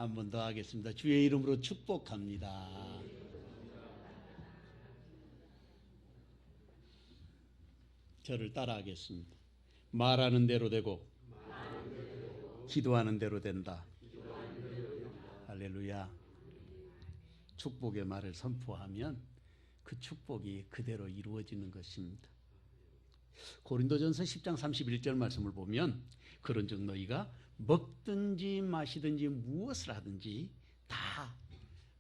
한 번 더 하겠습니다. 주의 이름으로 축복합니다. 저를 따라하겠습니다. 말하는 대로 되고 기도하는 대로 된다. 할렐루야. 축복의 말을 선포하면 그 축복이 그대로 이루어지는 것입니다. 고린도전서 10장 31절 말씀을 보면 그런즉 너희가 먹든지 마시든지 무엇을 하든지 다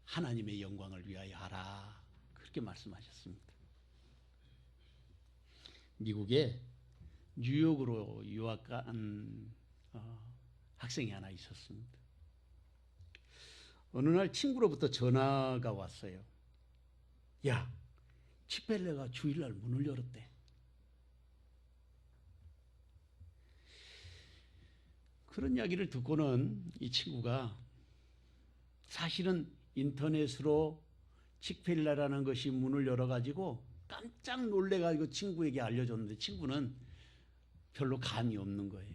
하나님의 영광을 위하여 하라. 그렇게 말씀하셨습니다. 미국에 뉴욕으로 유학 간 학생이 하나 있었습니다. 어느 날 친구로부터 전화가 왔어요. 야, 치펠레가 주일날 문을 열었대. 그런 이야기를 듣고는 이 친구가 사실은 인터넷으로 치펠레라는 것이 문을 열어가지고 깜짝 놀래가지고 친구에게 알려줬는데 친구는 별로 감이 없는 거예요.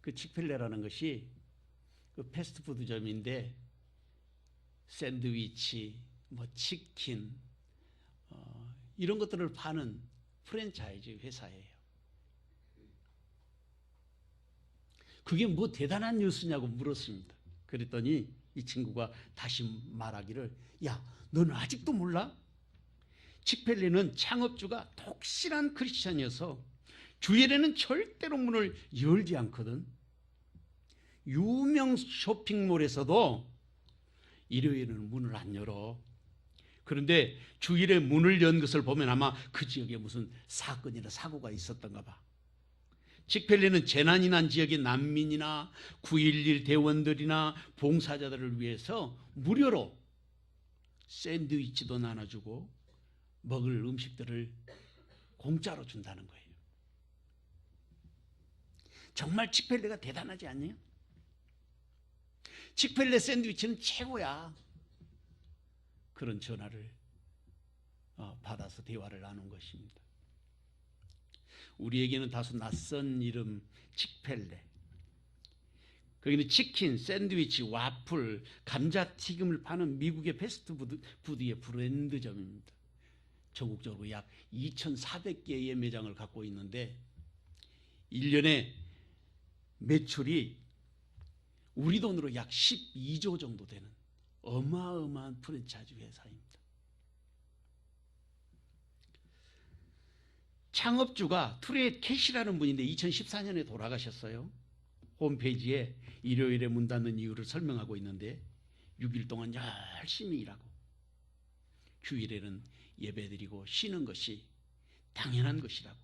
그 치펠레라는 것이 그 패스트푸드점인데 샌드위치, 치킨 이런 것들을 파는 프랜차이즈 회사예요. 그게 뭐 대단한 뉴스냐고 물었습니다. 그랬더니 이 친구가 다시 말하기를, 야, 너는 아직도 몰라? 치펠레는 창업주가 독실한 크리스천이어서 주일에는 절대로 문을 열지 않거든. 유명 쇼핑몰에서도 일요일에는 문을 안 열어. 그런데 주일에 문을 연 것을 보면 아마 그 지역에 무슨 사건이나 사고가 있었던가 봐. 치펠레는 재난이 난 지역의 난민이나 9.11 대원들이나 봉사자들을 위해서 무료로 샌드위치도 나눠주고 먹을 음식들을 공짜로 준다는 거예요. 정말 치펠레가 대단하지 않나요? 치펠레 샌드위치는 최고야. 그런 전화를 받아서 대화를 나눈 것입니다. 우리에게는 다소 낯선 이름 치펠레. 거기는 치킨, 샌드위치, 와플, 감자튀김을 파는 미국의 패스트푸드의 브랜드점입니다. 전국적으로 약 2,400개의 매장을 갖고 있는데 1년에 매출이 우리 돈으로 약 12조 정도 되는 어마어마한 프랜차이즈 회사입니다. 창업주가 트레이드 캐시라는 분인데 2014년에 돌아가셨어요. 홈페이지에 일요일에 문 닫는 이유를 설명하고 있는데 6일 동안 열심히 일하고 주일에는 예배드리고 쉬는 것이 당연한 것이라고.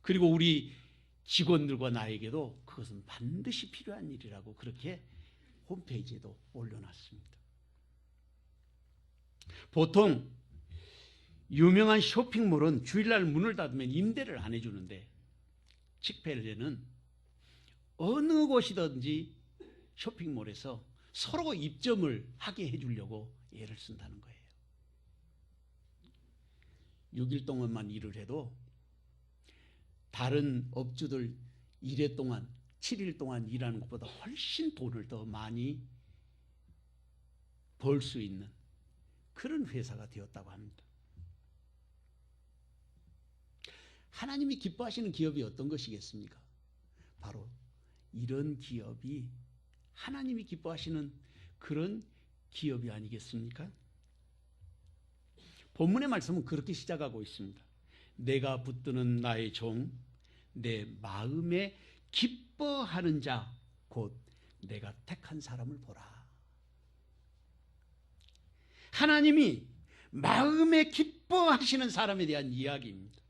그리고 우리 직원들과 나에게도 그것은 반드시 필요한 일이라고 그렇게 홈페이지에도 올려놨습니다. 보통 유명한 쇼핑몰은 주일날 문을 닫으면 임대를 안 해주는데 치펠레는 어느 곳이든지 쇼핑몰에서 서로 입점을 하게 해주려고 애를 쓴다는 거예요. 6일 동안만 일을 해도 다른 업주들 1회 동안 7일 동안 일하는 것보다 훨씬 돈을 더 많이 벌 수 있는 그런 회사가 되었다고 합니다. 하나님이 기뻐하시는 기업이 어떤 것이겠습니까? 바로 이런 기업이 하나님이 기뻐하시는 그런 기업이 아니겠습니까? 본문의 말씀은 그렇게 시작하고 있습니다. 내가 붙드는 나의 종, 내 마음에 기뻐하는 자, 곧 내가 택한 사람을 보라. 하나님이 마음에 기뻐하시는 사람에 대한 이야기입니다.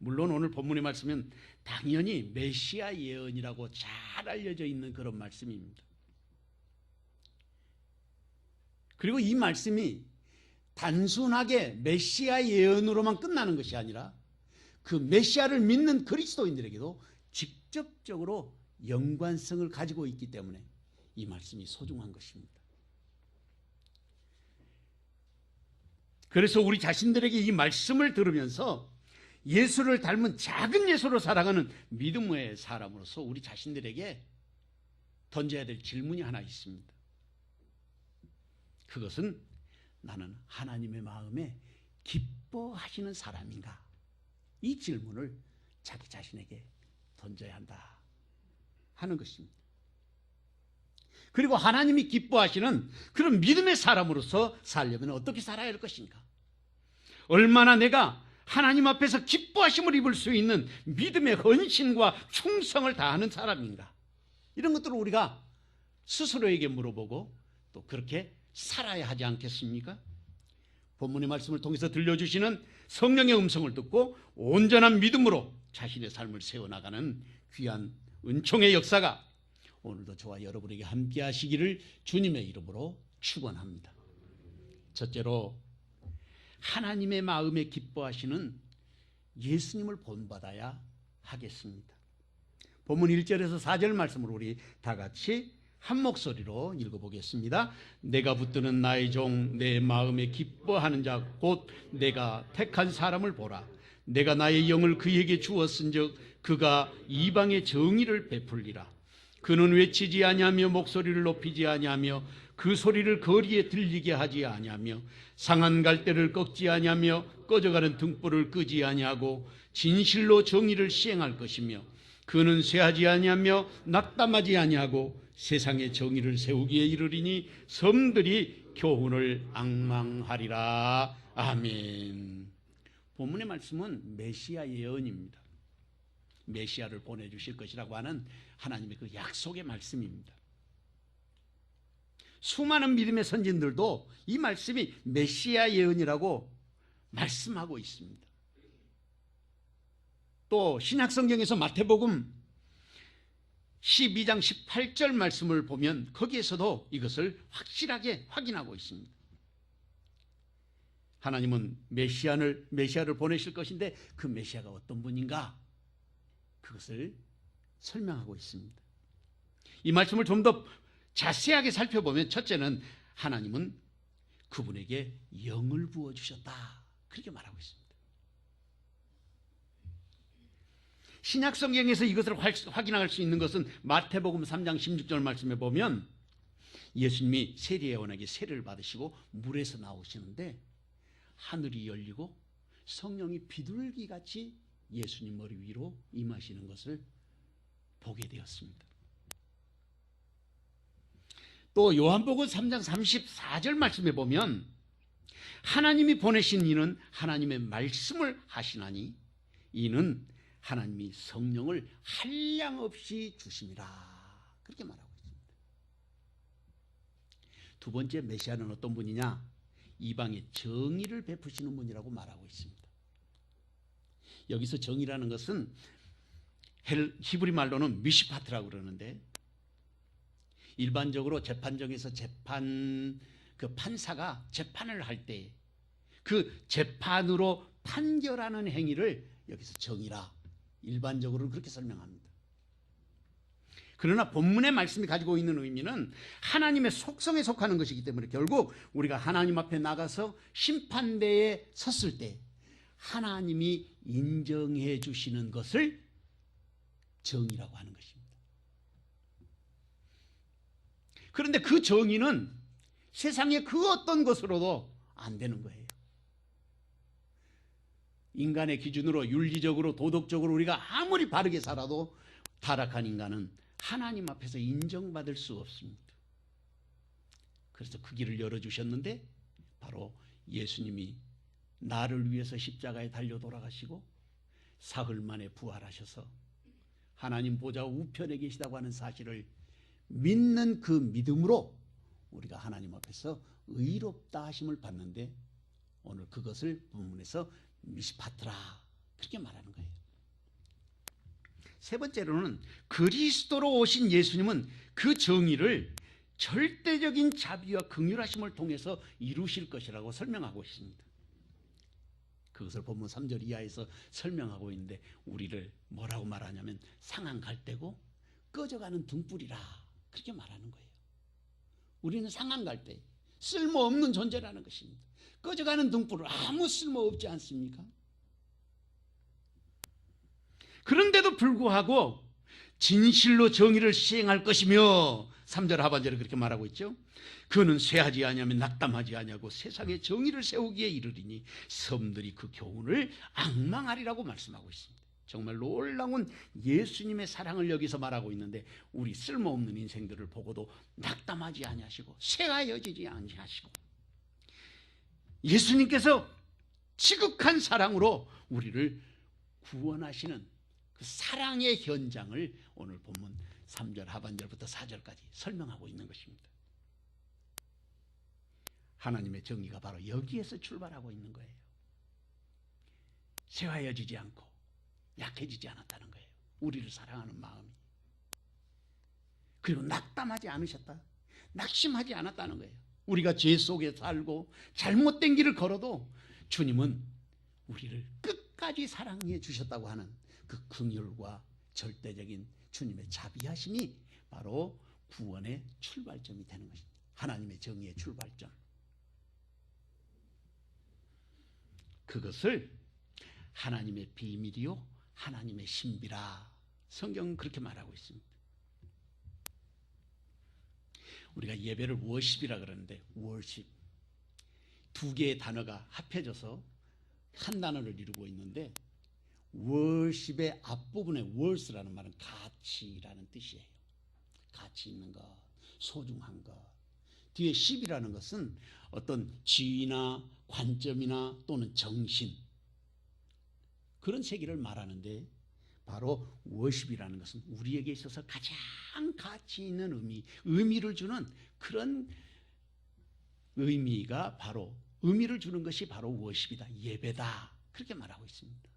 물론 오늘 본문의 말씀은 당연히 메시아 예언이라고 잘 알려져 있는 그런 말씀입니다. 그리고 이 말씀이 단순하게 메시아 예언으로만 끝나는 것이 아니라 그 메시아를 믿는 그리스도인들에게도 직접적으로 연관성을 가지고 있기 때문에 이 말씀이 소중한 것입니다. 그래서 우리 자신들에게 이 말씀을 들으면서 예수를 닮은 작은 예수로 살아가는 믿음의 사람으로서 우리 자신들에게 던져야 될 질문이 하나 있습니다. 그것은 나는 하나님의 마음에 기뻐하시는 사람인가? 이 질문을 자기 자신에게 던져야 한다 하는 것입니다. 그리고 하나님이 기뻐하시는 그런 믿음의 사람으로서 살려면 어떻게 살아야 할 것인가? 얼마나 내가 하나님 앞에서 기뻐하심을 입을 수 있는 믿음의 헌신과 충성을 다하는 사람인가? 이런 것들을 우리가 스스로에게 물어보고 또 그렇게 살아야 하지 않겠습니까? 본문의 말씀을 통해서 들려주시는 성령의 음성을 듣고 온전한 믿음으로 자신의 삶을 세워나가는 귀한 은총의 역사가 오늘도 저와 여러분에게 함께 하시기를 주님의 이름으로 축원합니다. 첫째로 하나님의 마음에 기뻐하시는 예수님을 본받아야 하겠습니다. 본문 1절에서 4절 말씀을 우리 다 같이 한 목소리로 읽어보겠습니다. 내가 붙드는 나의 종 내 마음에 기뻐하는 자 곧 내가 택한 사람을 보라. 내가 나의 영을 그에게 주었은즉 그가 이방의 정의를 베풀리라. 그는 외치지 아니하며 목소리를 높이지 아니하며 그 소리를 거리에 들리게 하지 아니하며 상한 갈대를 꺾지 아니하며 꺼져가는 등불을 끄지 아니하고 진실로 정의를 시행할 것이며 그는 쇠하지 아니하며 낙담하지 아니하고 세상의 정의를 세우기에 이르리니 섬들이 교훈을 앙망하리라. 아멘. 본문의 말씀은 메시아 예언입니다. 메시아를 보내주실 것이라고 하는 하나님의 그 약속의 말씀입니다. 수많은 믿음의 선진들도 이 말씀이 메시아 예언이라고 말씀하고 있습니다. 또 신약성경에서 마태복음 12장 18절 말씀을 보면 거기에서도 이것을 확실하게 확인하고 있습니다. 하나님은 메시아를 보내실 것인데 그 메시아가 어떤 분인가? 그것을 설명하고 있습니다. 이 말씀을 좀 더 자세하게 살펴보면 첫째는 하나님은 그분에게 영을 부어주셨다. 그렇게 말하고 있습니다. 신약성경에서 이것을 확인할 수 있는 것은 마태복음 3장 16절 말씀에 보면 예수님이 세리요한에게 세례를 받으시고 물에서 나오시는데 하늘이 열리고 성령이 비둘기같이 예수님 머리 위로 임하시는 것을 보게 되었습니다. 또 요한복음 3장 34절 말씀에 보면 하나님이 보내신 이는 하나님의 말씀을 하시나니 이는 하나님이 성령을 한량없이 주심이라. 그렇게 말하고 있습니다. 두 번째 메시아는 어떤 분이냐? 이방의 정의를 베푸시는 분이라고 말하고 있습니다. 여기서 정의라는 것은 히브리 말로는 미시파트라고 그러는데 일반적으로 재판정에서 판사가 재판을 할 때 그 재판으로 판결하는 행위를 여기서 정의라 일반적으로 그렇게 설명합니다. 그러나 본문의 말씀이 가지고 있는 의미는 하나님의 속성에 속하는 것이기 때문에 결국 우리가 하나님 앞에 나가서 심판대에 섰을 때 하나님이 인정해 주시는 것을 정의라고 하는 것입니다. 그런데 그 정의는 세상의 그 어떤 것으로도 안 되는 거예요. 인간의 기준으로 윤리적으로 도덕적으로 우리가 아무리 바르게 살아도 타락한 인간은 하나님 앞에서 인정받을 수 없습니다. 그래서 그 길을 열어주셨는데 바로 예수님이 나를 위해서 십자가에 달려 돌아가시고 사흘 만에 부활하셔서 하나님 보좌 우편에 계시다고 하는 사실을 믿는 그 믿음으로 우리가 하나님 앞에서 의롭다 하심을 받는데 오늘 그것을 본문에서 미시파트라 그렇게 말하는 거예요. 세 번째로는 그리스도로 오신 예수님은 그 정의를 절대적인 자비와 긍휼하심을 통해서 이루실 것이라고 설명하고 있습니다. 그것을 본문 3절 이하에서 설명하고 있는데 우리를 뭐라고 말하냐면 상한 갈대고 꺼져가는 등불이라 그렇게 말하는 거예요. 우리는 상한 갈대, 쓸모없는 존재라는 것입니다. 꺼져가는 등불은 아무 쓸모없지 않습니까? 그런데도 불구하고 진실로 정의를 시행할 것이며 3절 하반절에 그렇게 말하고 있죠. 그는 쇠하지 아니하면 낙담하지 아니하고 세상에 정의를 세우기에 이르리니 섬들이 그 교훈을 앙망하리라고 말씀하고 있습니다. 정말 놀라운 예수님의 사랑을 여기서 말하고 있는데 우리 쓸모없는 인생들을 보고도 낙담하지 아니하시고 쇠하여지지 아니하시고 예수님께서 지극한 사랑으로 우리를 구원하시는 그 사랑의 현장을 오늘 본문 3절 하반절부터 4절까지 설명하고 있는 것입니다. 하나님의 정의가 바로 여기에서 출발하고 있는 거예요. 쇠하여지지 않고 약해지지 않았다는 거예요. 우리를 사랑하는 마음이. 그리고 낙담하지 않으셨다. 낙심하지 않았다는 거예요. 우리가 죄 속에 살고 잘못된 길을 걸어도 주님은 우리를 끝까지 사랑해 주셨다고 하는 그 긍휼과 절대적인 주님의 자비하심이 바로 구원의 출발점이 되는 것입니다. 하나님의 정의의 출발점. 그것을 하나님의 비밀이요 하나님의 신비라 성경은 그렇게 말하고 있습니다. 우리가 예배를 워십이라 그러는데 워십 두 개의 단어가 합해져서 한 단어를 이루고 있는데 워십의 앞부분에 월스라는 말은 가치라는 뜻이에요. 가치 있는 것, 소중한 것. 뒤에 십이라는 것은 어떤 지위나 관점이나 또는 정신 그런 세계를 말하는데 바로 워십이라는 것은 우리에게 있어서 가장 가치 있는 의미를 주는 그런 의미가 바로 의미를 주는 것이 바로 워십이다. 예배다. 그렇게 말하고 있습니다.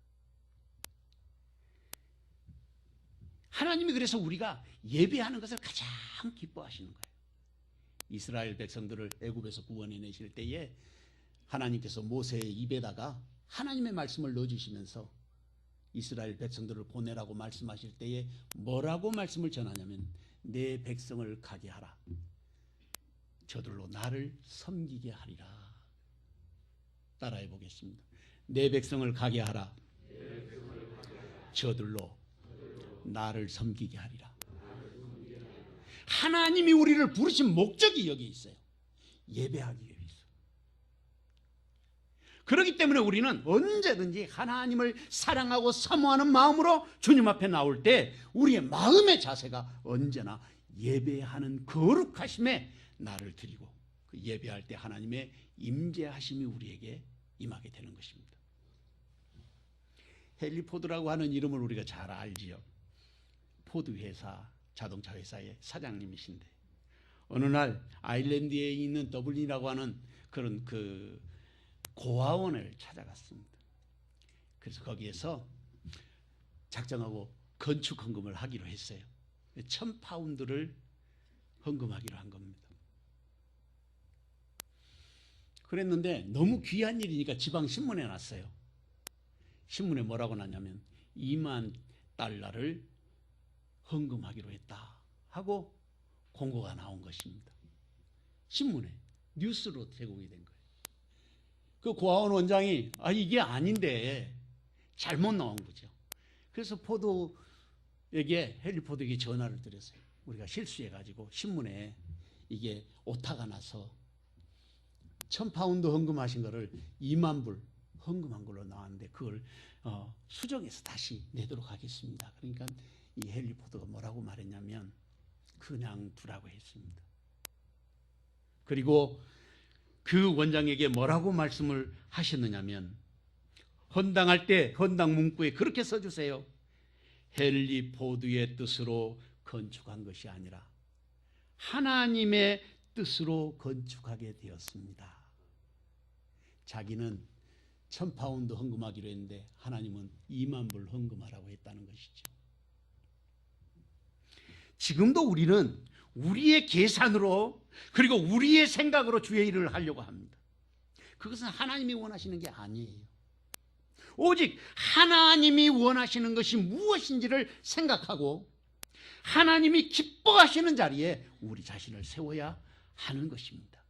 하나님이 그래서 우리가 예배하는 것을 가장 기뻐하시는 거예요. 이스라엘 백성들을 애굽에서 구원해내실 때에 하나님께서 모세의 입에다가 하나님의 말씀을 넣어주시면서 이스라엘 백성들을 보내라고 말씀하실 때에 뭐라고 말씀을 전하냐면 내 백성을 가게 하라. 저들로 나를 섬기게 하리라. 따라해 보겠습니다. 내 백성을 가게 하라. 저들로 나를 섬기게 하리라. 하나님이 우리를 부르신 목적이 여기 있어요. 예배하기 위해서. 그렇기 때문에 우리는 언제든지 하나님을 사랑하고 사모하는 마음으로 주님 앞에 나올 때 우리의 마음의 자세가 언제나 예배하는 거룩하심에 나를 드리고 그 예배할 때 하나님의 임재하심이 우리에게 임하게 되는 것입니다. 헨리 포드라고 하는 이름을 우리가 잘 알지요. 포드 회사, 자동차 회사의 사장님이신데 어느 날 아일랜드에 있는 더블린이라고 하는 그런 그 고아원을 찾아갔습니다. 그래서 거기에서 작정하고 건축 헌금을 하기로 했어요. 1,000파운드를 헌금하기로 한 겁니다. 그랬는데 너무 귀한 일이니까 지방 신문에 났어요. 신문에 뭐라고 났냐면 2만 달러를 헌금하기로 했다 하고 공고가 나온 것입니다. 신문에 뉴스로 제공이 된 거예요. 그 고아원 원장이 이게 아닌데 잘못 나온 거죠. 그래서 포드에게 헨리 포드에게 전화를 드렸어요. 우리가 실수해가지고 신문에 이게 오타가 나서 1,000파운드 헌금하신 거를 2만 불 헌금한 걸로 나왔는데 그걸 수정해서 다시 내도록 하겠습니다. 그러니까 이 헨리 포드가 뭐라고 말했냐면 그냥 두라고 했습니다. 그리고 그 원장에게 뭐라고 말씀을 하셨느냐면 헌당할 때 헌당 문구에 그렇게 써주세요. 헨리 포드의 뜻으로 건축한 것이 아니라 하나님의 뜻으로 건축하게 되었습니다. 자기는 1,000파운드 헌금하기로 했는데 하나님은 2만 불 헌금하라고 했다는 것이죠. 지금도 우리는 우리의 계산으로 그리고 우리의 생각으로 주의 일을 하려고 합니다. 그것은 하나님이 원하시는 게 아니에요. 오직 하나님이 원하시는 것이 무엇인지를 생각하고 하나님이 기뻐하시는 자리에 우리 자신을 세워야 하는 것입니다.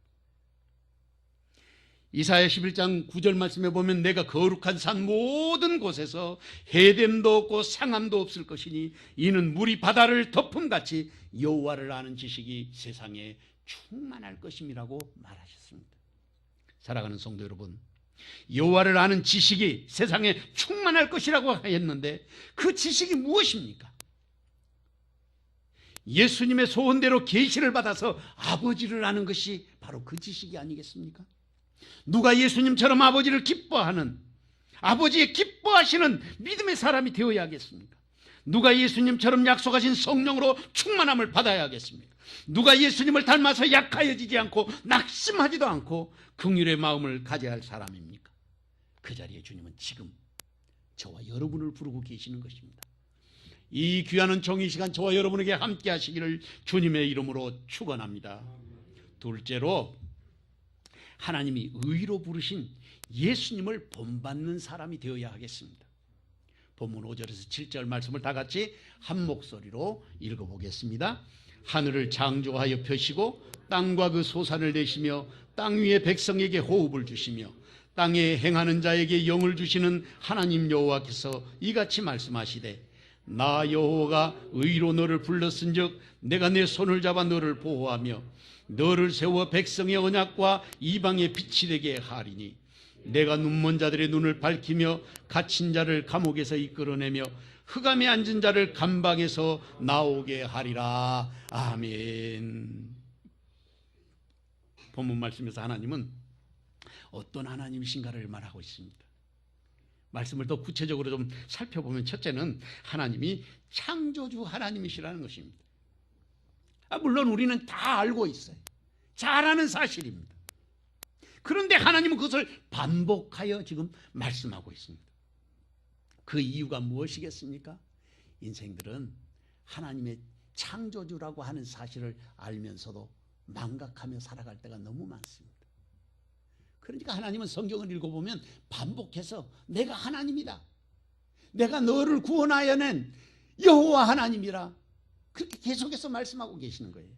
이사야 11장 9절 말씀에 보면 내가 거룩한 산 모든 곳에서 해됨도 없고 상함도 없을 것이니 이는 물이 바다를 덮음같이 여호와를 아는 지식이 세상에 충만할 것임이라고 말하셨습니다. 사랑하는 성도 여러분, 여호와를 아는 지식이 세상에 충만할 것이라고 했는데 그 지식이 무엇입니까? 예수님의 소원대로 계시를 받아서 아버지를 아는 것이 바로 그 지식이 아니겠습니까? 누가 예수님처럼 아버지를 기뻐하는, 아버지의 기뻐하시는 믿음의 사람이 되어야 하겠습니까? 누가 예수님처럼 약속하신 성령으로 충만함을 받아야 하겠습니까? 누가 예수님을 닮아서 약하여지지 않고 낙심하지도 않고 긍휼의 마음을 가져야 할 사람입니까? 그 자리에 주님은 지금 저와 여러분을 부르고 계시는 것입니다. 이 귀한 종이 시간 저와 여러분에게 함께 하시기를 주님의 이름으로 축원합니다. 둘째로, 하나님이 의로 부르신 예수님을 본받는 사람이 되어야 하겠습니다. 본문 5절에서 7절 말씀을 다 같이 한 목소리로 읽어보겠습니다. 하늘을 창조하여 펴시고 땅과 그 소산을 내시며 땅 위의 백성에게 호흡을 주시며 땅에 행하는 자에게 영을 주시는 하나님 여호와께서 이같이 말씀하시되 나 여호와가 의로 너를 불렀은즉 내가 내 손을 잡아 너를 보호하며 너를 세워 백성의 언약과 이방의 빛이 되게 하리니 내가 눈먼 자들의 눈을 밝히며 갇힌 자를 감옥에서 이끌어내며 흑암에 앉은 자를 감방에서 나오게 하리라. 아멘. 본문 말씀에서 하나님은 어떤 하나님이신가를 말하고 있습니다. 말씀을 더 구체적으로 좀 살펴보면 첫째는 하나님이 창조주 하나님이시라는 것입니다. 물론 우리는 다 알고 있어요. 잘 아는 사실입니다. 그런데 하나님은 그것을 반복하여 지금 말씀하고 있습니다. 그 이유가 무엇이겠습니까? 인생들은 하나님의 창조주라고 하는 사실을 알면서도 망각하며 살아갈 때가 너무 많습니다. 그러니까 하나님은 성경을 읽어보면 반복해서 내가 하나님이다, 내가 너를 구원하여 낸 여호와 하나님이라, 그렇게 계속해서 말씀하고 계시는 거예요.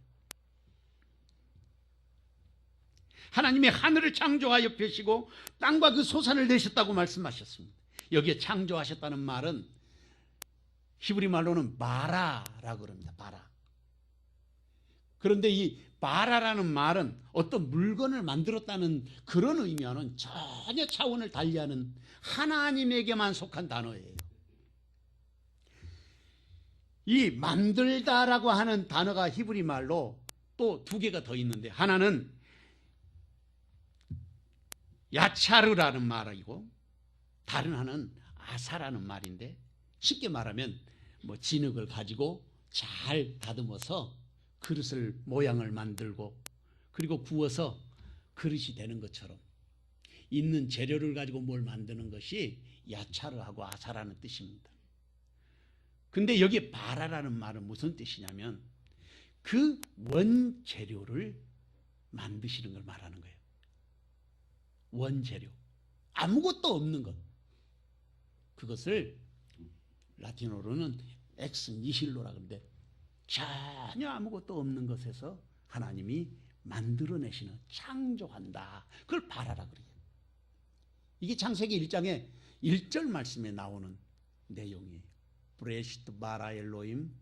하나님이 하늘을 창조하여 펴시고 땅과 그 소산을 내셨다고 말씀하셨습니다. 여기에 창조하셨다는 말은 히브리 말로는 바라라고 그럽니다. 바라. 그런데 이 바라라는 말은 어떤 물건을 만들었다는 그런 의미와는 전혀 차원을 달리하는 하나님에게만 속한 단어예요. 이 만들다라고 하는 단어가 히브리 말로 또 두 개가 더 있는데, 하나는 야차르라는 말이고 다른 하나는 아사라는 말인데, 쉽게 말하면 진흙을 가지고 잘 다듬어서 그릇을 모양을 만들고 그리고 구워서 그릇이 되는 것처럼 있는 재료를 가지고 뭘 만드는 것이 야차르하고 아사라는 뜻입니다. 근데 여기 바라라는 말은 무슨 뜻이냐면 그 원재료를 만드시는 걸 말하는 거예요. 원재료, 아무것도 없는 것, 그것을 라틴어로는 엑스 니힐로라 그러는데 전혀 아무것도 없는 것에서 하나님이 만들어내시는, 창조한다, 그걸 바라라 그래요. 이게 창세기 1장의 1절 말씀에 나오는 내용이에요. 브레시트 바라 엘로임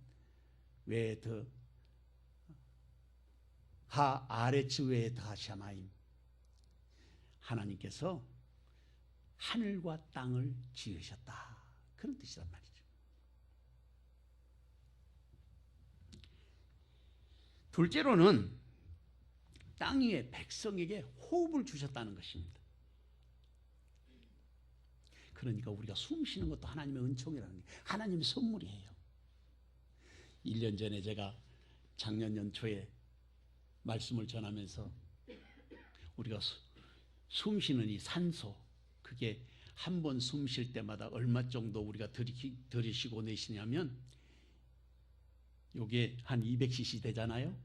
웨드 하 아레츠 웨드 하샤마임. 하나님께서 하늘과 땅을 지으셨다, 그런 뜻이란 말이죠. 둘째로는 땅 위의 백성에게 호흡을 주셨다는 것입니다. 그러니까 우리가 숨 쉬는 것도 하나님의 은총이라는 게, 하나님의 선물이에요. 1년 전에 제가 작년 연초에 말씀을 전하면서 우리가 숨 쉬는 이 산소, 그게 한 번 숨 쉴 때마다 얼마 정도 우리가 들이쉬고 내쉬냐면 이게 한 200cc 되잖아요.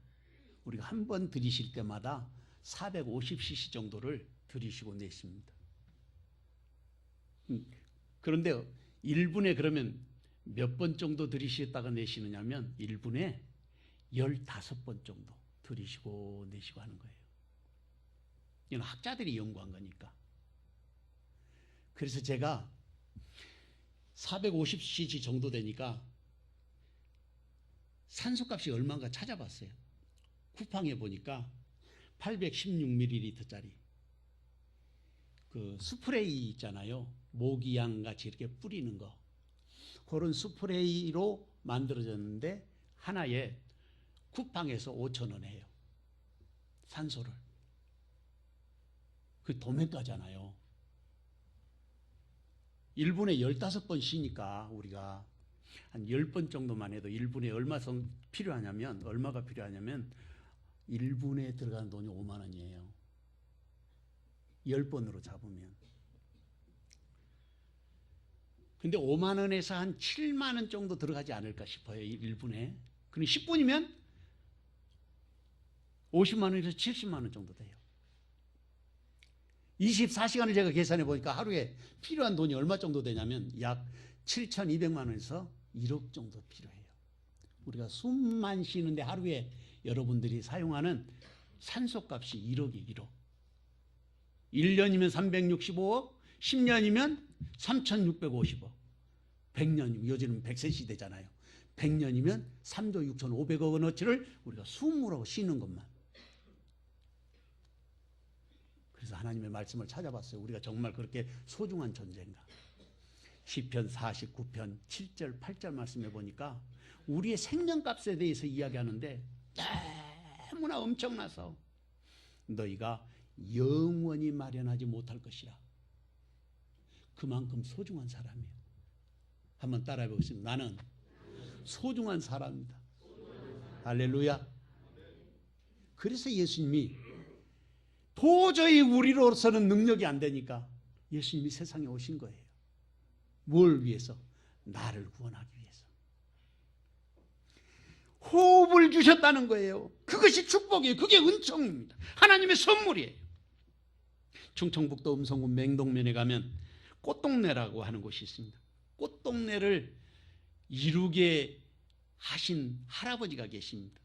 우리가 한 번 들이쉴 때마다 450cc 정도를 들이쉬고 내쉽니다. 그런데 1분에 그러면 몇 번 정도 들이쉬었다가 내쉬느냐면 1분에 15번 정도 들이쉬고 내쉬고 하는 거예요. 이건 학자들이 연구한 거니까. 그래서 제가 450cc 정도 되니까 산소값이 얼마인가 찾아봤어요. 쿠팡에 보니까 816ml짜리 그 스프레이 있잖아요. 모기향 같이 이렇게 뿌리는 거. 그런 스프레이로 만들어졌는데 하나에 쿠팡에서 5,000원 해요. 산소를. 그 도매가잖아요. 1분에 15번 쉬니까 우리가 한 10번 정도만 해도 1분에 얼마가 필요하냐면 1분에 들어가는 돈이 5만 원이에요. 10번으로 잡으면. 근데 5만 원에서 한 7만 원 정도 들어가지 않을까 싶어요. 1분에. 그럼 10분이면 50만 원에서 70만 원 정도 돼요. 24시간을 제가 계산해 보니까 하루에 필요한 돈이 얼마 정도 되냐면 약 7,200만 원에서 1억 정도 필요해요. 우리가 숨만 쉬는데 하루에 여러분들이 사용하는 산소값이 1억이 1억. 1년이면 365억, 10년이면 3,650억. 100년이면 요즘은 100세 시대잖아요. 100년이면 3조 6,500억 원어치를 우리가 숨으로 쉬는 것만. 그래서 하나님의 말씀을 찾아봤어요. 우리가 정말 그렇게 소중한 존재인가. 시편 49편 7절 8절 말씀해 보니까 우리의 생명값에 대해서 이야기하는데 너무나 엄청나서 너희가 영원히 마련하지 못할 것이라. 그만큼 소중한 사람이에요. 한번 따라해 보겠습니다. 나는 소중한 사람입니다. 할렐루야. 그래서 예수님이 도저히 우리로서는 능력이 안 되니까 예수님이 세상에 오신 거예요. 뭘 위해서? 나를 구원하기 위해서. 호흡을 주셨다는 거예요. 그것이 축복이에요. 그게 은총입니다. 하나님의 선물이에요. 충청북도 음성군 맹동면에 가면 꽃동네라고 하는 곳이 있습니다. 꽃동네를 이루게 하신 할아버지가 계십니다.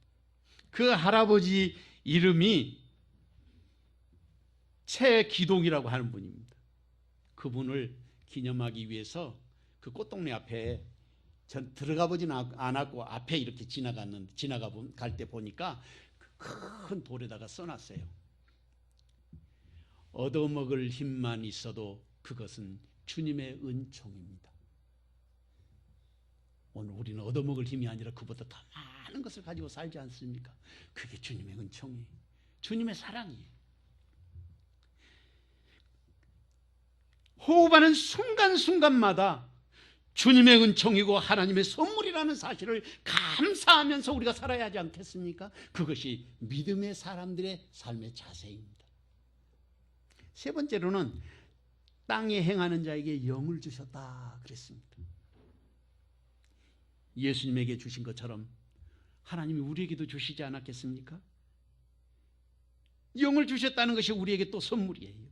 그 할아버지 이름이 최기동이라고 하는 분입니다. 그분을 기념하기 위해서 그 꽃동네 앞에 전 들어가 보지는 않았고 앞에 이렇게 갈 때 보니까 큰 돌에다가 써놨어요. 얻어먹을 힘만 있어도 그것은 주님의 은총입니다. 오늘 우리는 얻어먹을 힘이 아니라 그보다 더 많은 것을 가지고 살지 않습니까? 그게 주님의 은총이에요. 주님의 사랑이에요. 호흡하는 순간순간마다 주님의 은총이고 하나님의 선물이라는 사실을 감사하면서 우리가 살아야 하지 않겠습니까? 그것이 믿음의 사람들의 삶의 자세입니다. 세 번째로는 땅에 행하는 자에게 영을 주셨다 그랬습니다. 예수님에게 주신 것처럼 하나님이 우리에게도 주시지 않았겠습니까? 영을 주셨다는 것이 우리에게 또 선물이에요.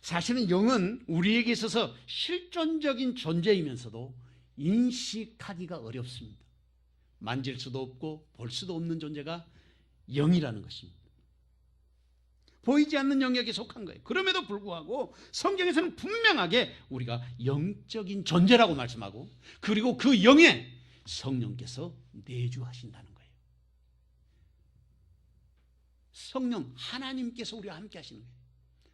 사실은 영은 우리에게 있어서 실존적인 존재이면서도 인식하기가 어렵습니다. 만질 수도 없고 볼 수도 없는 존재가 영이라는 것입니다. 보이지 않는 영역에 속한 거예요. 그럼에도 불구하고 성경에서는 분명하게 우리가 영적인 존재라고 말씀하고 그리고 그 영에 성령께서 내주하신다는 거예요. 성령 하나님께서 우리와 함께 하시는 거예요.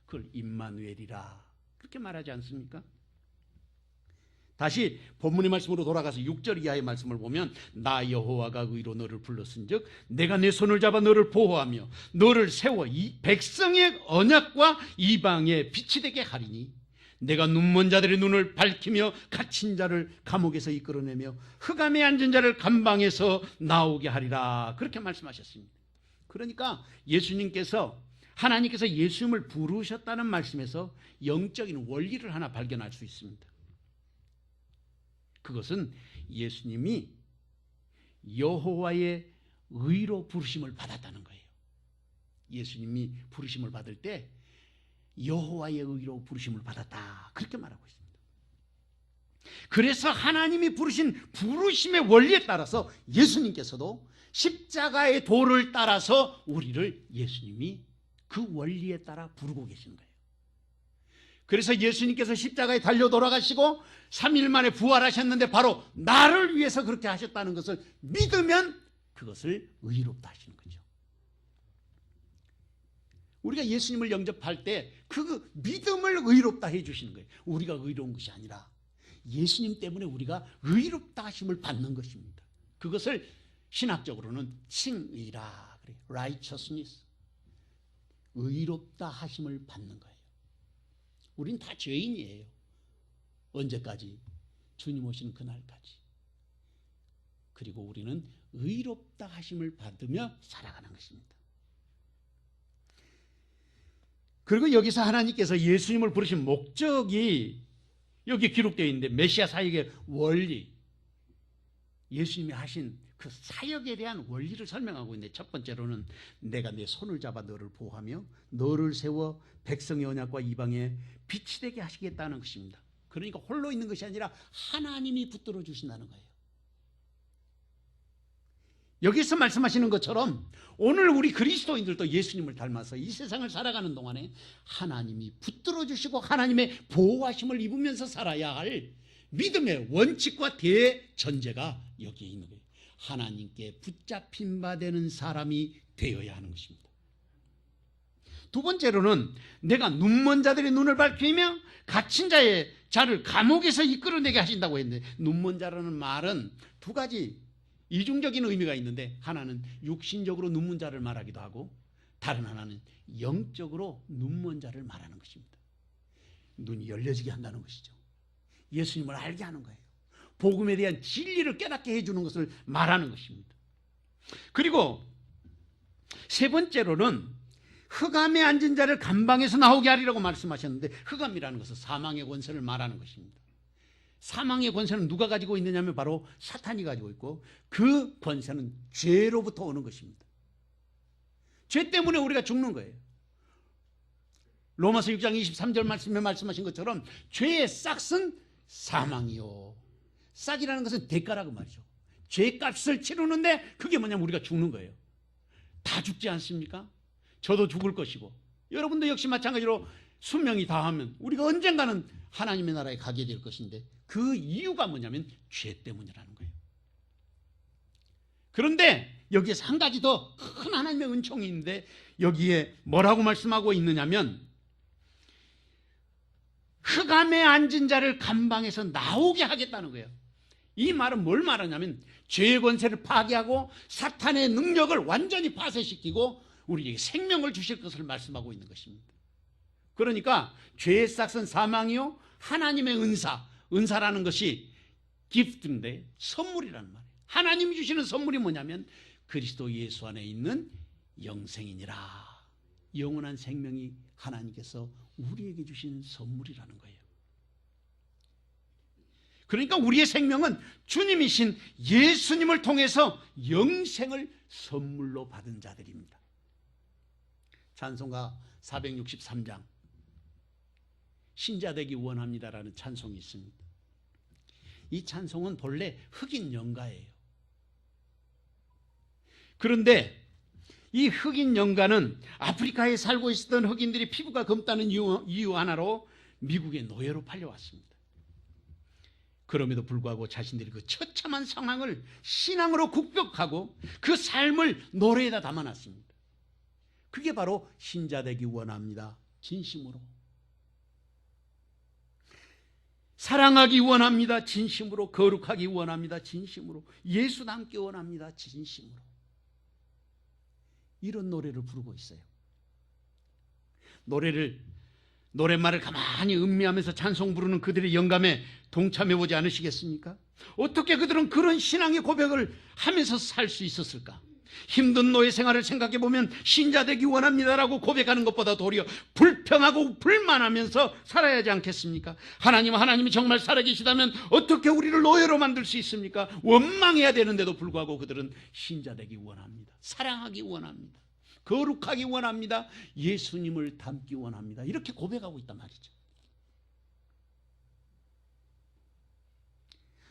그걸 임마누엘이라 그렇게 말하지 않습니까? 다시 본문의 말씀으로 돌아가서 6절 이하의 말씀을 보면 나 여호와가 의로 너를 불렀은즉 내가 내 손을 잡아 너를 보호하며 너를 세워 이 백성의 언약과 이방의 빛이 되게 하리니 내가 눈먼 자들의 눈을 밝히며 갇힌 자를 감옥에서 이끌어내며 흑암에 앉은 자를 감방에서 나오게 하리라 그렇게 말씀하셨습니다. 그러니까 하나님께서 예수님을 부르셨다는 말씀에서 영적인 원리를 하나 발견할 수 있습니다. 그것은 예수님이 여호와의 의로 부르심을 받았다는 거예요. 예수님이 부르심을 받을 때 여호와의 의로 부르심을 받았다 그렇게 말하고 있습니다. 그래서 하나님이 부르신 부르심의 원리에 따라서 예수님께서도 십자가의 도를 따라서 우리를 예수님이 그 원리에 따라 부르고 계시는 거예요. 그래서 예수님께서 십자가에 달려 돌아가시고 3일 만에 부활하셨는데 바로 나를 위해서 그렇게 하셨다는 것을 믿으면 그것을 의롭다 하시는 거죠. 우리가 예수님을 영접할 때 그 믿음을 의롭다 해주시는 거예요. 우리가 의로운 것이 아니라 예수님 때문에 우리가 의롭다 하심을 받는 것입니다. 그것을 신학적으로는 칭의라 그래요. righteousness. 의롭다 하심을 받는 거예요. 우린 다 죄인이에요. 언제까지? 주님 오시는 그날까지. 그리고 우리는 의롭다 하심을 받으며 살아가는 것입니다. 그리고 여기서 하나님께서 예수님을 부르신 목적이 여기 기록되어 있는데 메시아 사역의 원리, 예수님이 하신 그 사역에 대한 원리를 설명하고 있는데 첫 번째로는 내가 내 손을 잡아 너를 보호하며 너를 세워 백성의 언약과 이방의 빛이 되게 하시겠다는 것입니다. 그러니까 홀로 있는 것이 아니라 하나님이 붙들어 주신다는 거예요. 여기서 말씀하시는 것처럼 오늘 우리 그리스도인들도 예수님을 닮아서 이 세상을 살아가는 동안에 하나님이 붙들어 주시고 하나님의 보호하심을 입으면서 살아야 할 믿음의 원칙과 대전제가 여기에 있는 거예요. 하나님께 붙잡힌 바 되는 사람이 되어야 하는 것입니다. 두 번째로는 내가 눈먼 자들의 눈을 밝히며 갇힌 자의 자를 감옥에서 이끌어내게 하신다고 했는데, 눈먼 자라는 말은 두 가지 이중적인 의미가 있는데, 하나는 육신적으로 눈먼 자를 말하기도 하고 다른 하나는 영적으로 눈먼 자를 말하는 것입니다. 눈이 열려지게 한다는 것이죠. 예수님을 알게 하는 거예요. 복음에 대한 진리를 깨닫게 해주는 것을 말하는 것입니다. 그리고 세 번째로는 흑암에 앉은 자를 감방에서 나오게 하리라고 말씀하셨는데, 흑암이라는 것은 사망의 권세를 말하는 것입니다. 사망의 권세는 누가 가지고 있느냐면 바로 사탄이 가지고 있고, 그 권세는 죄로부터 오는 것입니다. 죄 때문에 우리가 죽는 거예요. 로마서 6장 23절 말씀에 말씀하신 것처럼 죄의 싹은 사망이요. 싹이라는 것은 대가라고 말이죠. 죄값을 치르는데 그게 뭐냐면 우리가 죽는 거예요. 다 죽지 않습니까? 저도 죽을 것이고 여러분도 역시 마찬가지로 수명이 다하면 우리가 언젠가는 하나님의 나라에 가게 될 것인데, 그 이유가 뭐냐면 죄 때문이라는 거예요. 그런데 여기에서 한 가지 더 큰 하나님의 은총이 있는데, 여기에 뭐라고 말씀하고 있느냐면 흑암에 앉은 자를 감방에서 나오게 하겠다는 거예요. 이 말은 뭘 말하냐면 죄의 권세를 파괴하고 사탄의 능력을 완전히 파쇄시키고 우리에게 생명을 주실 것을 말씀하고 있는 것입니다. 그러니까 죄의 싹은 사망이요, 하나님의 은사라는 것이 기프트인데 선물이라는 말이에요. 하나님이 주시는 선물이 뭐냐면 그리스도 예수 안에 있는 영생이니라. 영원한 생명이 하나님께서 우리에게 주신 선물이라는 거예요. 그러니까 우리의 생명은 주님이신 예수님을 통해서 영생을 선물로 받은 자들입니다. 찬송가 463장 신자되기 원합니다라는 찬송이 있습니다. 이 찬송은 본래 흑인 연가예요. 그런데 이 흑인 연가는 아프리카에 살고 있었던 흑인들이 피부가 검다는 이유 하나로 미국의 노예로 팔려왔습니다. 그럼에도 불구하고 자신들이 그 처참한 상황을 신앙으로 극복하고 그 삶을 노래에다 담아놨습니다. 그게 바로 신자되기 원합니다. 진심으로. 사랑하기 원합니다. 진심으로. 거룩하기 원합니다. 진심으로. 예수 닮기 원합니다. 진심으로. 이런 노래를 부르고 있어요. 노랫말을 가만히 음미하면서 찬송 부르는 그들의 영감에 동참해보지 않으시겠습니까? 어떻게 그들은 그런 신앙의 고백을 하면서 살 수 있었을까? 힘든 노예 생활을 생각해보면 신자되기 원합니다라고 고백하는 것보다 도리어 불평하고 불만하면서 살아야 하지 않겠습니까? 하나님이 정말 살아계시다면 어떻게 우리를 노예로 만들 수 있습니까? 원망해야 되는데도 불구하고 그들은 신자되기 원합니다. 사랑하기 원합니다. 거룩하기 원합니다. 예수님을 닮기 원합니다. 이렇게 고백하고 있단 말이죠.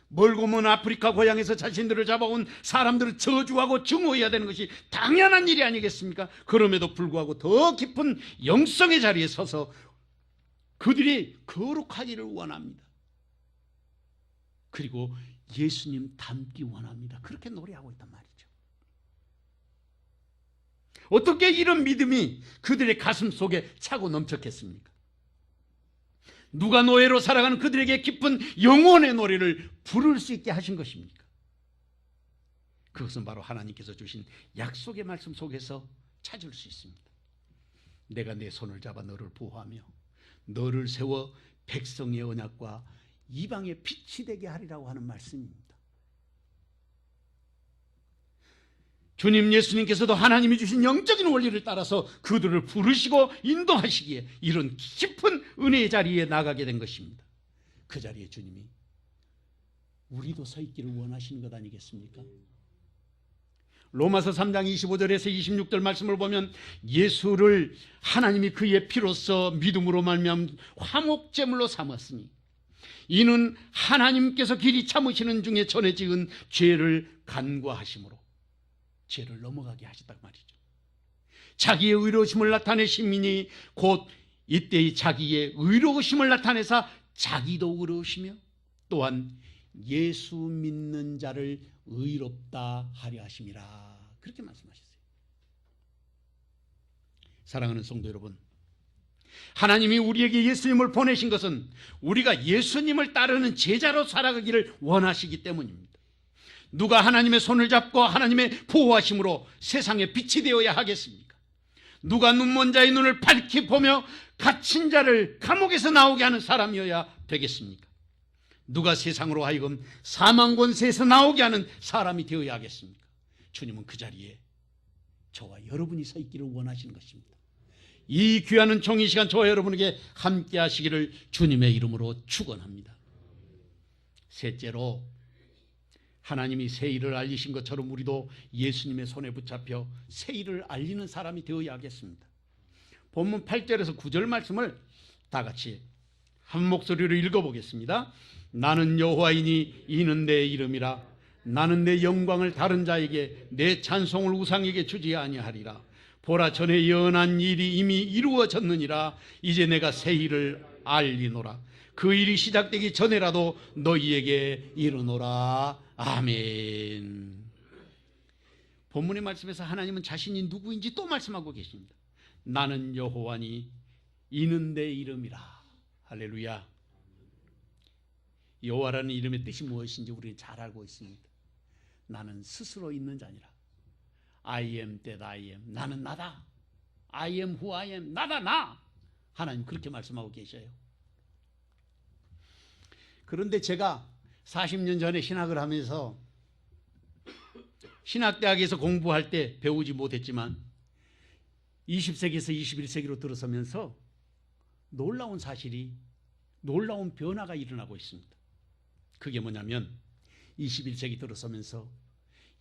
멀고 먼 아프리카 고향에서 자신들을 잡아온 사람들을 저주하고 증오해야 되는 것이 당연한 일이 아니겠습니까? 그럼에도 불구하고 더 깊은 영성의 자리에 서서 그들이 거룩하기를 원합니다. 그리고 예수님 닮기 원합니다. 그렇게 노래하고 있단 말이죠. 어떻게 이런 믿음이 그들의 가슴 속에 차고 넘쳤겠습니까? 누가 노예로 살아가는 그들에게 깊은 영혼의 노래를 부를 수 있게 하신 것입니까? 그것은 바로 하나님께서 주신 약속의 말씀 속에서 찾을 수 있습니다. 내가 내 손을 잡아 너를 보호하며 너를 세워 백성의 언약과 이방의 빛이 되게 하리라고 하는 말씀입니다. 주님 예수님께서도 하나님이 주신 영적인 원리를 따라서 그들을 부르시고 인도하시기에 이런 깊은 은혜의 자리에 나가게 된 것입니다. 그 자리에 주님이 우리도 서 있기를 원하시는 것 아니겠습니까? 로마서 3장 25절에서 26절 말씀을 보면 예수를 하나님이 그의 피로써 믿음으로 말미암아 화목제물로 삼았으니 이는 하나님께서 길이 참으시는 중에 전에 지은 죄를 간과하심으로 죄를 넘어가게 하셨단 말이죠. 자기의 의로우심을 나타내심이니 곧 이때의 자기의 의로우심을 나타내사 자기도 의로우시며 또한 예수 믿는 자를 의롭다 하려 하심이라. 그렇게 말씀하셨어요. 사랑하는 성도 여러분, 하나님이 우리에게 예수님을 보내신 것은 우리가 예수님을 따르는 제자로 살아가기를 원하시기 때문입니다. 누가 하나님의 손을 잡고 하나님의 보호하심으로 세상에 빛이 되어야 하겠습니까? 누가 눈먼 자의 눈을 밝히 보며 갇힌 자를 감옥에서 나오게 하는 사람이어야 되겠습니까? 누가 세상으로 하여금 사망 권세에서 나오게 하는 사람이 되어야 하겠습니까? 주님은 그 자리에 저와 여러분이 서 있기를 원하시는 것입니다. 이 귀한 은총의 시간 저와 여러분에게 함께 하시기를 주님의 이름으로 축원합니다. 셋째로, 하나님이 새 일을 알리신 것처럼 우리도 예수님의 손에 붙잡혀 새 일을 알리는 사람이 되어야 하겠습니다. 본문 8절에서 9절 말씀을 다 같이 한 목소리로 읽어보겠습니다. 나는 여호와이니 이는 내 이름이라. 나는 내 영광을 다른 자에게 내 찬송을 우상에게 주지 아니하리라. 보라, 전에 예언한 일이 이미 이루어졌느니라. 이제 내가 새 일을 알리노라. 그 일이 시작되기 전에라도 너희에게 이르노라. 아멘. 본문의 말씀에서 하나님은 자신이 누구인지 또 말씀하고 계십니다. 나는 여호와니 이는 내 이름이라. 할렐루야. 여호와라는 이름의 뜻이 무엇인지 우리는 잘 알고 있습니다. 나는 스스로 있는 자니라. I am that I am. 나는 나다. I am who I am. 나다 나. 하나님 그렇게 말씀하고 계셔요. 그런데 제가 40년 전에 신학을 하면서 신학대학에서 공부할 때 배우지 못했지만 20세기에서 21세기로 들어서면서 놀라운 사실이, 놀라운 변화가 일어나고 있습니다. 그게 뭐냐면 21세기 들어서면서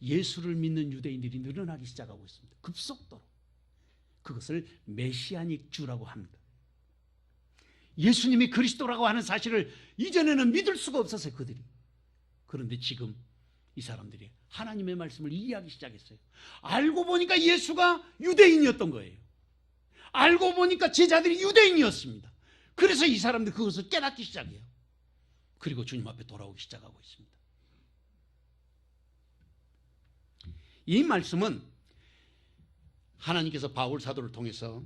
예수를 믿는 유대인들이 늘어나기 시작하고 있습니다. 급속도로. 그것을 메시아닉 주라고 합니다. 예수님이 그리스도라고 하는 사실을 이전에는 믿을 수가 없었어요, 그들이. 그런데 지금 이 사람들이 하나님의 말씀을 이해하기 시작했어요. 알고 보니까 예수가 유대인이었던 거예요. 알고 보니까 제자들이 유대인이었습니다. 그래서 이 사람들이 그것을 깨닫기 시작해요. 그리고 주님 앞에 돌아오기 시작하고 있습니다. 이 말씀은 하나님께서 바울 사도를 통해서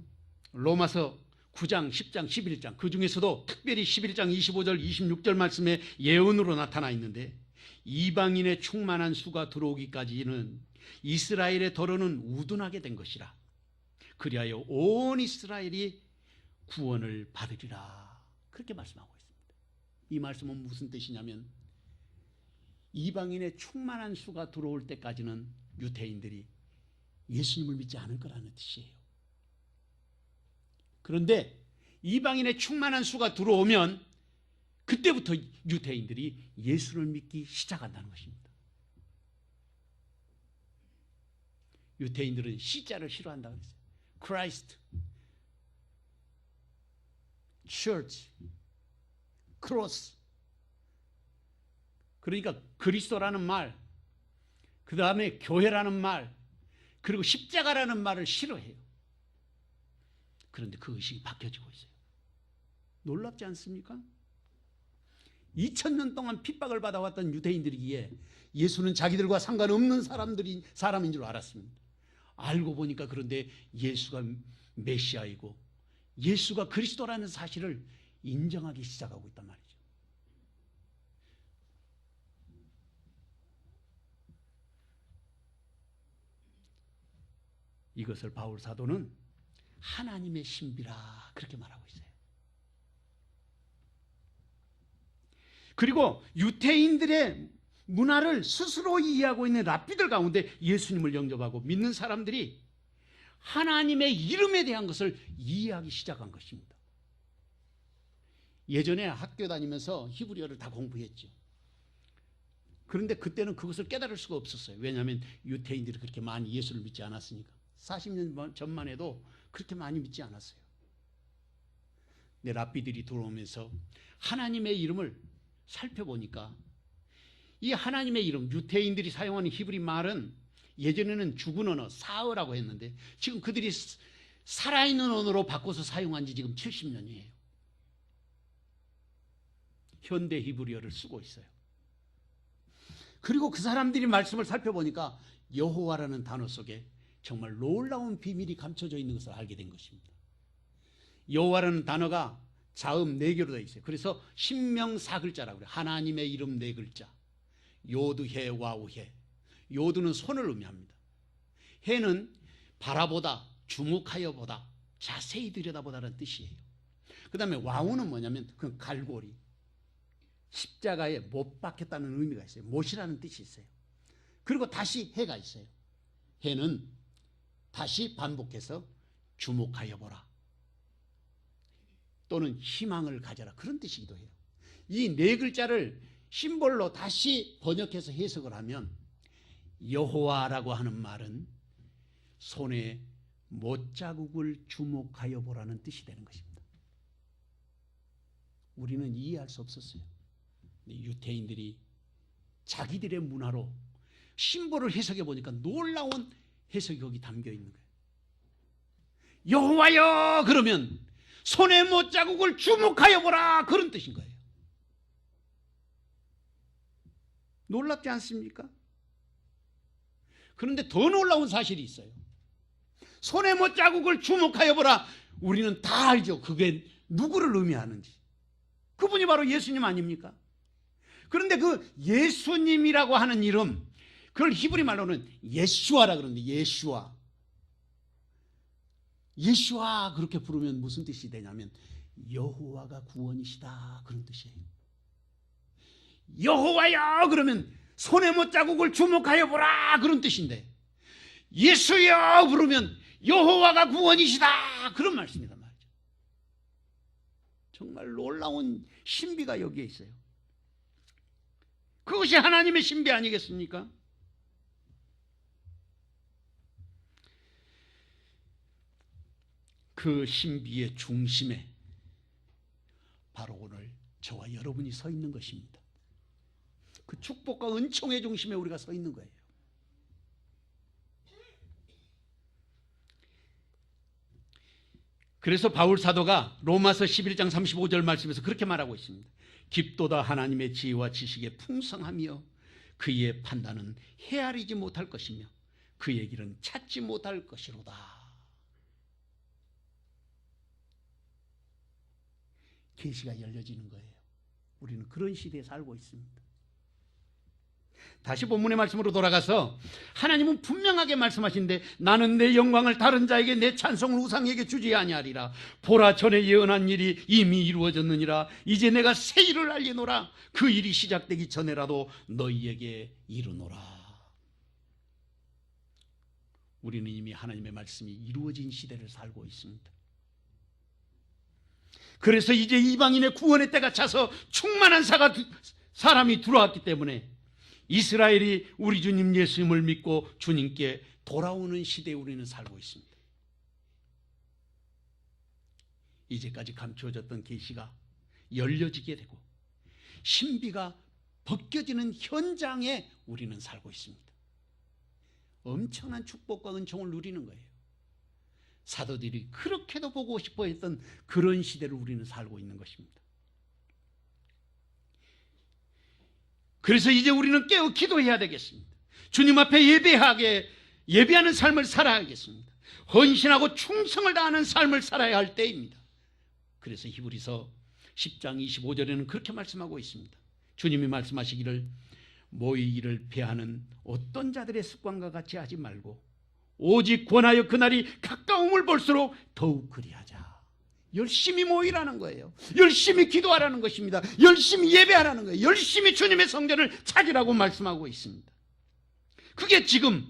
로마서 9장, 10장, 11장, 그 중에서도 특별히 11장 25절, 26절 말씀에 예언으로 나타나 있는데, 이방인의 충만한 수가 들어오기까지는 이스라엘의 더러는 우둔하게 된 것이라. 그리하여 온 이스라엘이 구원을 받으리라. 그렇게 말씀하고 있습니다. 이 말씀은 무슨 뜻이냐면 이방인의 충만한 수가 들어올 때까지는 유대인들이 예수님을 믿지 않을 거라는 뜻이에요. 그런데 이방인의 충만한 수가 들어오면 그때부터 유대인들이 예수를 믿기 시작한다는 것입니다. 유대인들은 시자를 싫어한다고 그랬어요. Christ, Church, Cross. 그러니까 그리스도라는 말, 그 다음에 교회라는 말, 그리고 십자가라는 말을 싫어해요. 그런데 그 의식이 바뀌어지고 있어요. 놀랍지 않습니까? 2000년 동안 핍박을 받아왔던 유대인들이기에 예수는 자기들과 상관없는 사람인 줄 알았습니다. 알고 보니까 그런데 예수가 메시아이고 예수가 그리스도라는 사실을 인정하기 시작하고 있단 말이죠. 이것을 바울 사도는 하나님의 신비라 그렇게 말하고 있어요. 그리고 유대인들의 문화를 스스로 이해하고 있는 랍비들 가운데 예수님을 영접하고 믿는 사람들이 하나님의 이름에 대한 것을 이해하기 시작한 것입니다. 예전에 학교 다니면서 히브리어를 다 공부했죠. 그런데 그때는 그것을 깨달을 수가 없었어요. 왜냐하면 유대인들이 그렇게 많이 예수를 믿지 않았으니까. 40년 전만 해도 그렇게 많이 믿지 않았어요. 근데 랍비들이 들어오면서 하나님의 이름을 살펴보니까 이 하나님의 이름, 유대인들이 사용하는 히브리 말은 예전에는 죽은 언어, 사어라고 했는데 지금 그들이 살아있는 언어로 바꿔서 사용한 지 지금 70년이에요. 현대 히브리어를 쓰고 있어요. 그리고 그 사람들이 말씀을 살펴보니까 여호와라는 단어 속에 정말 놀라운 비밀이 감춰져 있는 것을 알게 된 것입니다. 여호와라는 단어가 자음 4개로 되어 있어요. 그래서 신명 4글자라고 그래요. 하나님의 이름 4글자. 요드해 와우해. 요드는 손을 의미합니다. 해는 바라보다, 주목하여 보다, 자세히 들여다보다는 뜻이에요. 그 다음에 와우는 뭐냐면 그 갈고리, 십자가에 못 박혔다는 의미가 있어요. 못이라는 뜻이 있어요. 그리고 다시 해가 있어요. 해는 다시 반복해서 주목하여 보라 또는 희망을 가져라 그런 뜻이기도 해요. 이 4글자를 심볼로 다시 번역해서 해석을 하면 여호와라고 하는 말은 손에 못자국을 주목하여 보라는 뜻이 되는 것입니다. 우리는 이해할 수 없었어요. 유대인들이 자기들의 문화로 심볼을 해석해 보니까 놀라운 해석이 거기 담겨 있는 거예요. 여호와여 그러면 손에 못자국을 주목하여 보라 그런 뜻인 거예요. 놀랍지 않습니까? 그런데 더 놀라운 사실이 있어요. 손에 못자국을 주목하여 보라. 우리는 다 알죠. 그게 누구를 의미하는지. 그분이 바로 예수님 아닙니까? 그런데 그 예수님이라고 하는 이름, 그걸 히브리 말로는 예슈아라 그러는데 예슈아. 예슈아 그렇게 부르면 무슨 뜻이 되냐면 여호와가 구원이시다 그런 뜻이에요. 여호와여 그러면 손에 못자국을 주목하여 보라 그런 뜻인데 예수여 부르면 여호와가 구원이시다 그런 말씀이란 말이죠. 정말 놀라운 신비가 여기에 있어요. 그것이 하나님의 신비 아니겠습니까? 그 신비의 중심에 바로 오늘 저와 여러분이 서 있는 것입니다. 그 축복과 은총의 중심에 우리가 서 있는 거예요. 그래서 바울 사도가 로마서 11장 35절 말씀에서 그렇게 말하고 있습니다. 깊도다 하나님의 지혜와 지식의 풍성하며 그의 판단은 헤아리지 못할 것이며 그의 길은 찾지 못할 것이로다. 계시가 열려지는 거예요. 우리는 그런 시대에 살고 있습니다. 다시 본문의 말씀으로 돌아가서 하나님은 분명하게 말씀하신데 나는 내 영광을 다른 자에게 내 찬송을 우상에게 주지 아니하리라. 보라 전에 예언한 일이 이미 이루어졌느니라. 이제 내가 새 일을 알리노라. 그 일이 시작되기 전에라도 너희에게 이르노라. 우리는 이미 하나님의 말씀이 이루어진 시대를 살고 있습니다. 그래서 이제 이방인의 구원의 때가 차서 충만한 사람이 들어왔기 때문에 이스라엘이 우리 주님 예수님을 믿고 주님께 돌아오는 시대에 우리는 살고 있습니다. 이제까지 감추어졌던 계시가 열려지게 되고 신비가 벗겨지는 현장에 우리는 살고 있습니다. 엄청난 축복과 은총을 누리는 거예요. 사도들이 그렇게도 보고 싶어 했던 그런 시대를 우리는 살고 있는 것입니다. 그래서 이제 우리는 깨어 기도해야 되겠습니다. 주님 앞에 예배하는 삶을 살아야겠습니다. 헌신하고 충성을 다하는 삶을 살아야 할 때입니다. 그래서 히브리서 10장 25절에는 그렇게 말씀하고 있습니다. 주님이 말씀하시기를 모이기를 패하는 어떤 자들의 습관과 같이 하지 말고 오직 권하여 그날이 가까움을 볼수록 더욱 그리하자. 열심히 모이라는 거예요. 열심히 기도하라는 것입니다. 열심히 예배하라는 거예요. 열심히 주님의 성전을 찾으라고 말씀하고 있습니다. 그게 지금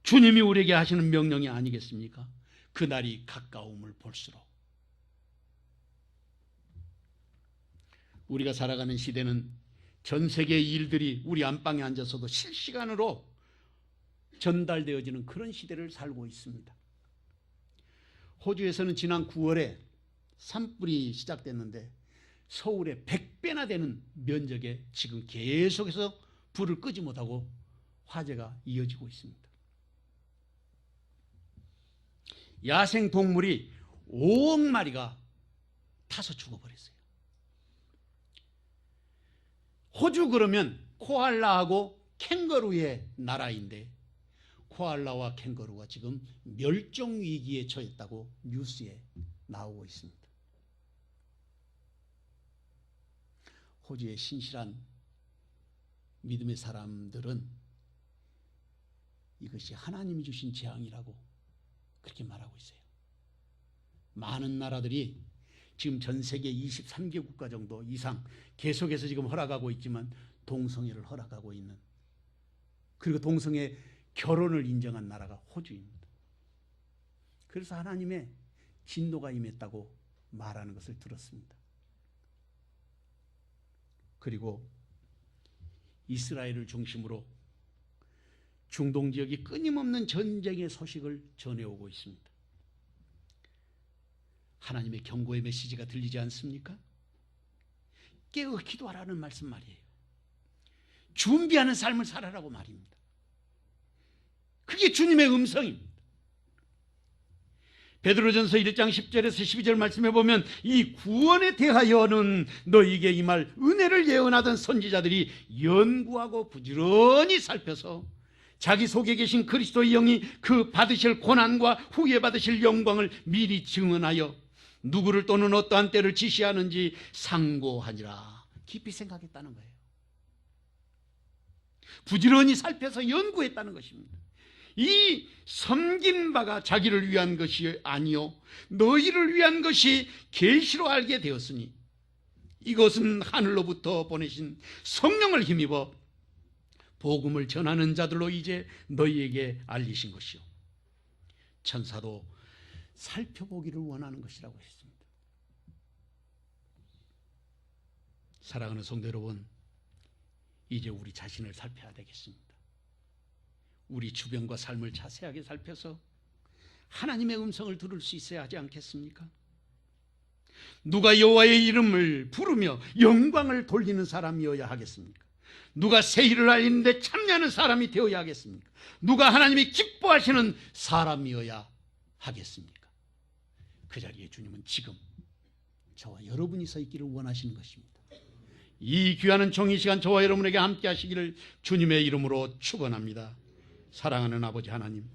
주님이 우리에게 하시는 명령이 아니겠습니까? 그날이 가까움을 볼수록. 우리가 살아가는 시대는 전 세계의 일들이 우리 안방에 앉아서도 실시간으로 전달되어지는 그런 시대를 살고 있습니다. 호주에서는 지난 9월에 산불이 시작됐는데 서울의 100배나 되는 면적에 지금 계속해서 불을 끄지 못하고 화재가 이어지고 있습니다. 야생 동물이 5억 마리가 타서 죽어버렸어요. 호주 그러면 코알라하고 캥거루의 나라인데 코알라와 캥거루가 지금 멸종 위기에 처했다고 뉴스에 나오고 있습니다. 호주의 신실한 믿음의 사람들은 이것이 하나님이 주신 재앙이라고 그렇게 말하고 있어요. 많은 나라들이 지금 전 세계 23개 국가 정도 이상 계속해서 지금 허락하고 있지만 동성애를 허락하고 있는, 그리고 동성애 결혼을 인정한 나라가 호주입니다. 그래서 하나님의 진노가 임했다고 말하는 것을 들었습니다. 그리고 이스라엘을 중심으로 중동 지역이 끊임없는 전쟁의 소식을 전해오고 있습니다. 하나님의 경고의 메시지가 들리지 않습니까? 깨어 기도하라는 말씀 말이에요. 준비하는 삶을 살아라고 말입니다. 그게 주님의 음성입니다. 베드로전서 1장 10절에서 12절 말씀해 보면 이 구원에 대하여는 너희에게 임할 은혜를 예언하던 선지자들이 연구하고 부지런히 살펴서 자기 속에 계신 그리스도의 영이 그 받으실 고난과 후에 받으실 영광을 미리 증언하여 누구를 또는 어떠한 때를 지시하는지 상고하니라. 깊이 생각했다는 거예요. 부지런히 살펴서 연구했다는 것입니다. 이 섬긴 바가 자기를 위한 것이 아니요 너희를 위한 것이 계시로 알게 되었으니 이것은 하늘로부터 보내신 성령을 힘입어 복음을 전하는 자들로 이제 너희에게 알리신 것이요 천사도 살펴보기를 원하는 것이라고 했습니다. 사랑하는 성도 여러분, 이제 우리 자신을 살펴야 되겠습니다. 우리 주변과 삶을 자세하게 살펴서 하나님의 음성을 들을 수 있어야 하지 않겠습니까? 누가 여호와의 이름을 부르며 영광을 돌리는 사람이어야 하겠습니까? 누가 새 일을 알리는데 참여하는 사람이 되어야 하겠습니까? 누가 하나님이 기뻐하시는 사람이어야 하겠습니까? 그 자리에 주님은 지금 저와 여러분이 서 있기를 원하시는 것입니다. 이 귀한 종이 시간 저와 여러분에게 함께 하시기를 주님의 이름으로 축원합니다. 사랑하는 아버지 하나님,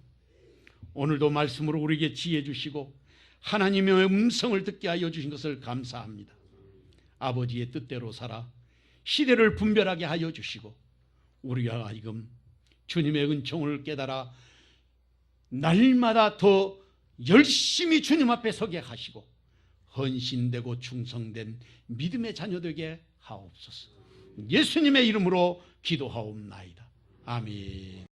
오늘도 말씀으로 우리에게 지혜 주시고 하나님의 음성을 듣게 하여 주신 것을 감사합니다. 아버지의 뜻대로 살아 시대를 분별하게 하여 주시고 우리가 하여금 주님의 은총을 깨달아 날마다 더 열심히 주님 앞에 서게 하시고 헌신되고 충성된 믿음의 자녀 되게 하옵소서. 예수님의 이름으로 기도하옵나이다. 아멘.